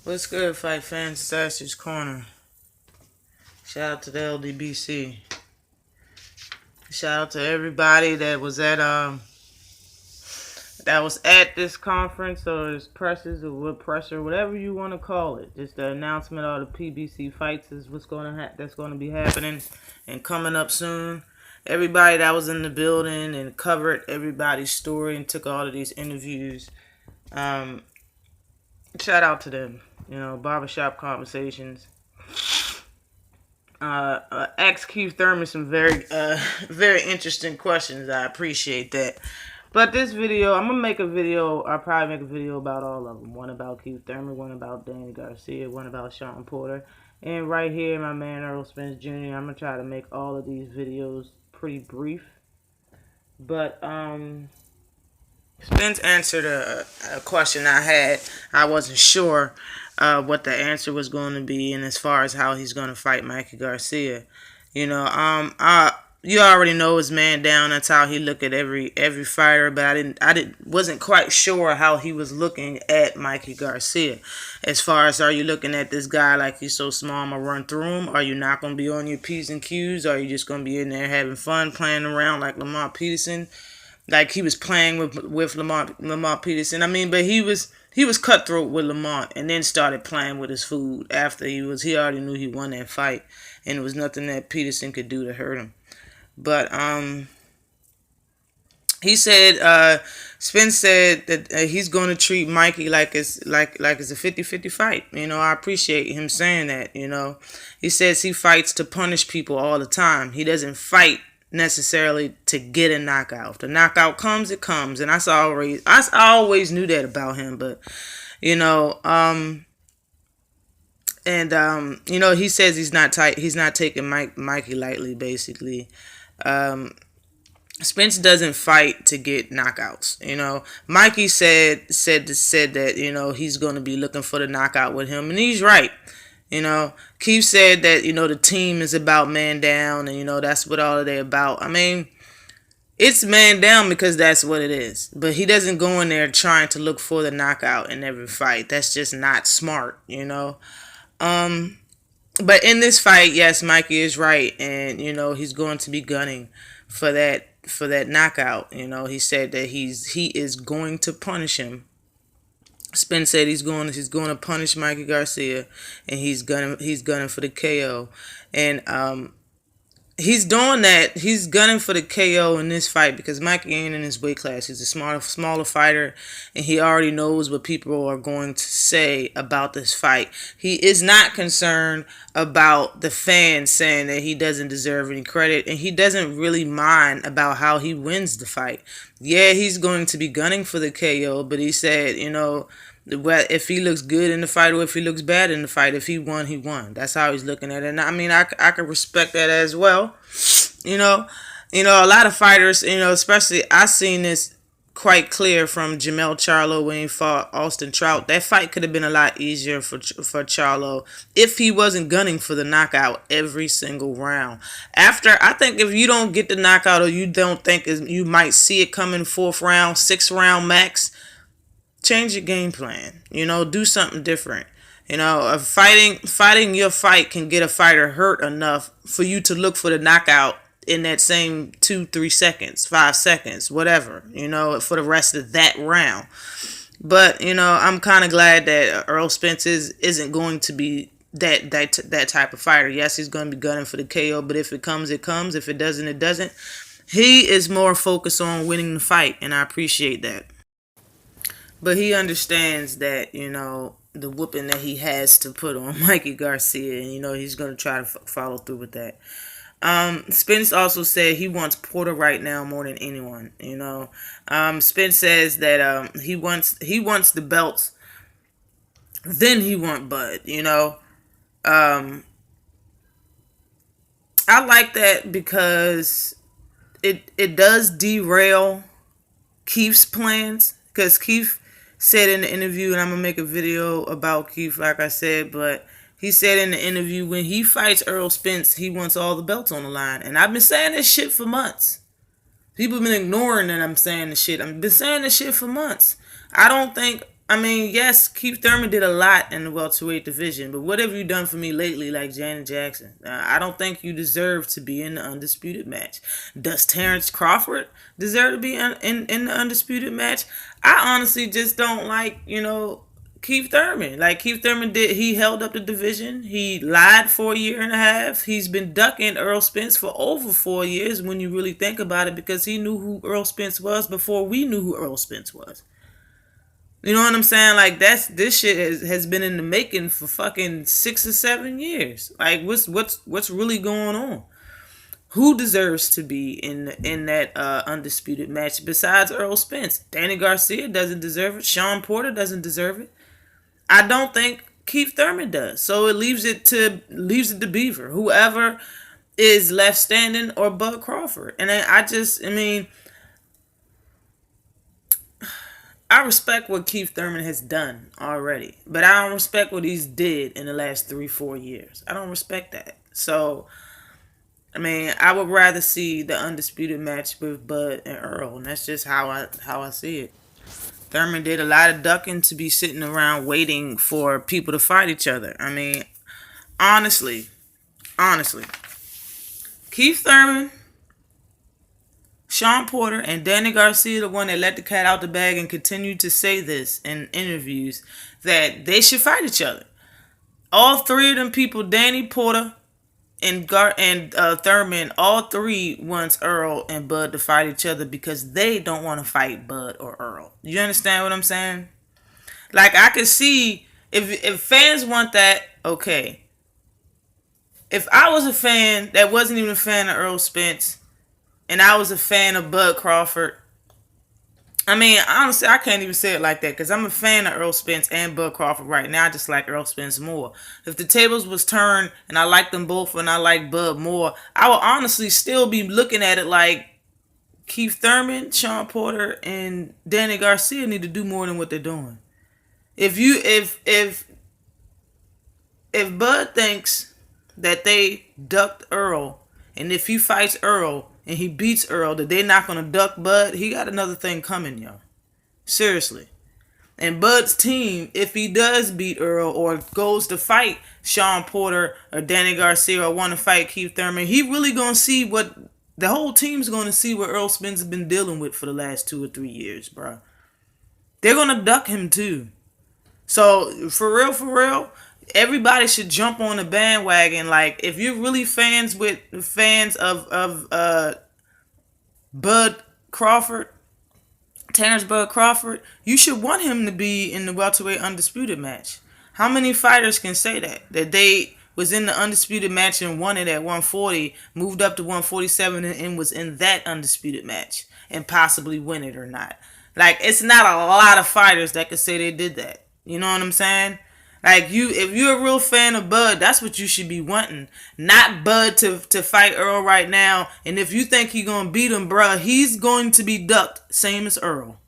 What's good, fight fans? Sassy's Corner. Shout out to the LDBC. Shout out to everybody that was at this conference or this presses or what presser, whatever you want to call it. Just the announcement of the PBC fights is what's that's going to be happening and coming up soon. Everybody that was in the building and covered everybody's story and took all of these interviews. Shout out to them. Barbershop conversations. Ask Keith Thurman some very interesting questions. I appreciate that. But this video, I'm gonna make a video. I'll probably make a video about all of them. One about Keith Thurman, one about Danny Garcia, one about Sean Porter, and right here, my man Errol Spence Jr. I'm gonna try to make all of these videos pretty brief. But Spence answered a question I had. I wasn't sure what the answer was going to be, and as far as how he's going to fight Mikey Garcia, you already know his man down. That's how he look at every fighter. But wasn't quite sure how he was looking at Mikey Garcia. As far as, are you looking at this guy like he's so small, I'm gonna run through him? Are you not gonna be on your P's and Q's? Are you just gonna be in there having fun, playing around like Lamont Peterson? Like he was playing with Lamont Peterson. I mean, but he was cutthroat with Lamont, and then started playing with his food after he already knew he won that fight, and there was nothing that Peterson could do to hurt him. But he said, Spence said that he's going to treat Mikey like it's a 50-50 fight. I appreciate him saying that. He says he fights to punish people all the time. He doesn't fight necessarily to get a knockout. If the knockout comes, it comes, and I always knew that about him. But he says he's not taking Mikey lightly, basically. Spence doesn't fight to get knockouts. Mikey said that he's going to be looking for the knockout with him, and he's right. Keith said that, the team is about man down, and, that's what all of they about. I mean, it's man down because that's what it is. But he doesn't go in there trying to look for the knockout in every fight. That's just not smart, But in this fight, yes, Mikey is right, and, he's going to be gunning for that knockout. He said that he is going to punish him. Spence said he's going to punish Mikey Garcia, and he's gunning for the KO, and he's doing that. He's gunning for the KO in this fight because Mikey ain't in his weight class. He's a smaller fighter, and he already knows what people are going to say about this fight. He is not concerned about the fans saying that he doesn't deserve any credit, and he doesn't really mind about how he wins the fight. Yeah, he's going to be gunning for the KO, but he said, if he looks good in the fight or if he looks bad in the fight, if he won, he won. That's how he's looking at it. And I mean, I can respect that as well. A lot of fighters, especially I seen this quite clear from Jamel Charlo when he fought Austin Trout. That fight could have been a lot easier for Charlo if he wasn't gunning for the knockout every single round. I think if you don't get the knockout, or you don't think you might see it coming 4th round, 6th round max, change your game plan. Do something different. Fighting your fight can get a fighter hurt enough for you to look for the knockout in that same 2-3 seconds, 5 seconds, whatever, for the rest of that round. But, I'm kind of glad that Errol Spence isn't going to be that type of fighter. Yes, he's going to be gunning for the KO, but if it comes, it comes. If it doesn't, it doesn't. He is more focused on winning the fight, and I appreciate that. But he understands that, the whooping that he has to put on Mikey Garcia, and, he's going to try to follow through with that. Spence also said he wants Porter right now more than anyone. Spence says that he wants the belts, then he want Bud. I like that because it does derail Keith's plans, because Keith said in the interview, and I'm gonna make a video about Keith, like I said, but he said in the interview, when he fights Errol Spence, he wants all the belts on the line. And I've been saying this shit for months. People have been ignoring that I'm saying this shit. I've been saying this shit for months. I don't think I mean, yes, Keith Thurman did a lot in the welterweight division, but what have you done for me lately, like Janet Jackson? I don't think you deserve to be in the undisputed match. Does Terrence Crawford deserve to be in the undisputed match? I honestly just don't like, Keith Thurman. Like Keith Thurman did, he held up the division. He lied for a year and a half. He's been ducking Errol Spence for over 4 years when you really think about it, because he knew who Errol Spence was before we knew who Errol Spence was. You know what I'm saying? Like this shit has been in the making for fucking 6 or 7 years. Like what's really going on? Who deserves to be in that undisputed match besides Errol Spence? Danny Garcia doesn't deserve it. Sean Porter doesn't deserve it. I don't think Keith Thurman does. So it leaves it to Beaver, whoever is left standing, or Bud Crawford. And I respect what Keith Thurman has done already, but I don't respect what he's did in the last 3-4 years. I don't respect that. So, I would rather see the undisputed match with Bud and Earl, and that's just how I see it. Thurman did a lot of ducking to be sitting around waiting for people to fight each other. Honestly, Keith Thurman, Sean Porter, and Danny Garcia, the one that let the cat out the bag and continued to say this in interviews, that they should fight each other. All three of them people, Danny, Porter, and Thurman, all three wants Earl and Bud to fight each other because they don't want to fight Bud or Earl. You understand what I'm saying? Like, I could see if fans want that, okay. If I was a fan that wasn't even a fan of Errol Spence, and I was a fan of Bud Crawford, honestly, I can't even say it like that, because I'm a fan of Errol Spence and Bud Crawford right now. I just like Errol Spence more. If the tables was turned and I like them both and I like Bud more, I would honestly still be looking at it like Keith Thurman, Sean Porter, and Danny Garcia need to do more than what they're doing. If Bud thinks that they ducked Earl, and if he fights Earl and he beats Earl, that they're not going to duck Bud, he got another thing coming, yo. Seriously. And Bud's team, if he does beat Earl or goes to fight Sean Porter or Danny Garcia or want to fight Keith Thurman, he really going to see what the whole team's going to see what Errol Spence has been dealing with for the last 2 or 3 years, bro. They're going to duck him too. So, for real, everybody should jump on the bandwagon. Like, if you're really fans of Bud Crawford, Terrence Bud Crawford, you should want him to be in the welterweight undisputed match. How many fighters can say that they was in the undisputed match and won it at 140, moved up to 147 and was in that undisputed match and possibly win it or not? Like, it's not a lot of fighters that could say they did that. You know what I'm saying? Like, if you're a real fan of Bud, that's what you should be wanting. Not Bud to fight Earl right now. And if you think he's going to beat him, bruh, he's going to be ducked. Same as Earl.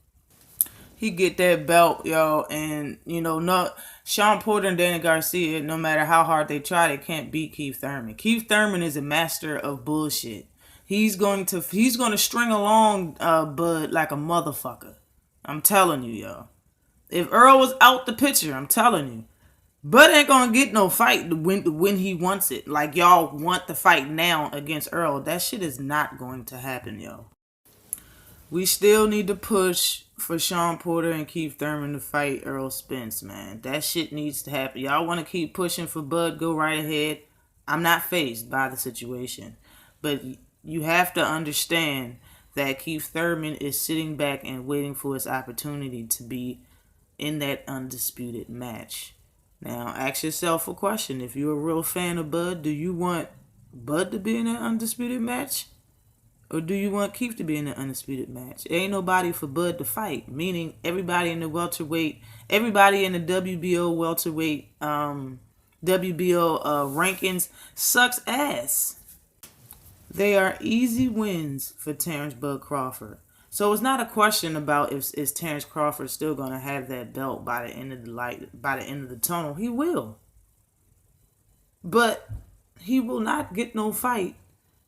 He get that belt, yo. And, no, Sean Porter and Danny Garcia, no matter how hard they try, they can't beat Keith Thurman. Keith Thurman is a master of bullshit. He's going to string along Bud like a motherfucker. I'm telling you, yo. If Earl was out the picture, I'm telling you, Bud ain't gonna get no fight when he wants it. Like, y'all want the fight now against Earl. That shit is not going to happen, yo. We still need to push for Sean Porter and Keith Thurman to fight Errol Spence, man. That shit needs to happen. Y'all want to keep pushing for Bud, go right ahead. I'm not fazed by the situation. But you have to understand that Keith Thurman is sitting back and waiting for his opportunity to be in that undisputed match. Now, ask yourself a question. If you're a real fan of Bud, do you want Bud to be in that undisputed match? Or do you want Keith to be in the undisputed match? There ain't nobody for Bud to fight. Meaning, everybody in the welterweight, everybody in the WBO welterweight, WBO rankings sucks ass. They are easy wins for Terrence Bud Crawford. So it's not a question about is Terrence Crawford still going to have that belt by the end of the light, by the end of the tunnel. He will. But he will not get no fight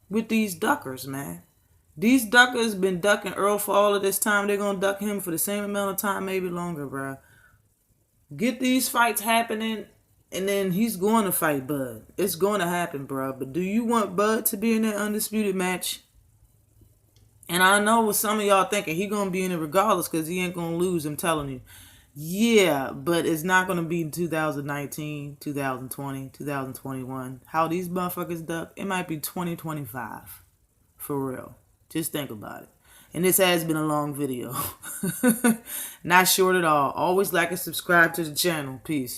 with these duckers, man. These duckers been ducking Earl for all of this time. They're going to duck him for the same amount of time, maybe longer, bro. Get these fights happening, and then he's going to fight Bud. It's going to happen, bro. But do you want Bud to be in that undisputed match? And I know what some of y'all thinking. He going to be in it regardless because he ain't going to lose, I'm telling you. Yeah, but it's not going to be in 2019, 2020, 2021. How these motherfuckers duck, it might be 2025. For real. Just think about it. And this has been a long video. Not short at all. Always like and subscribe to the channel. Peace.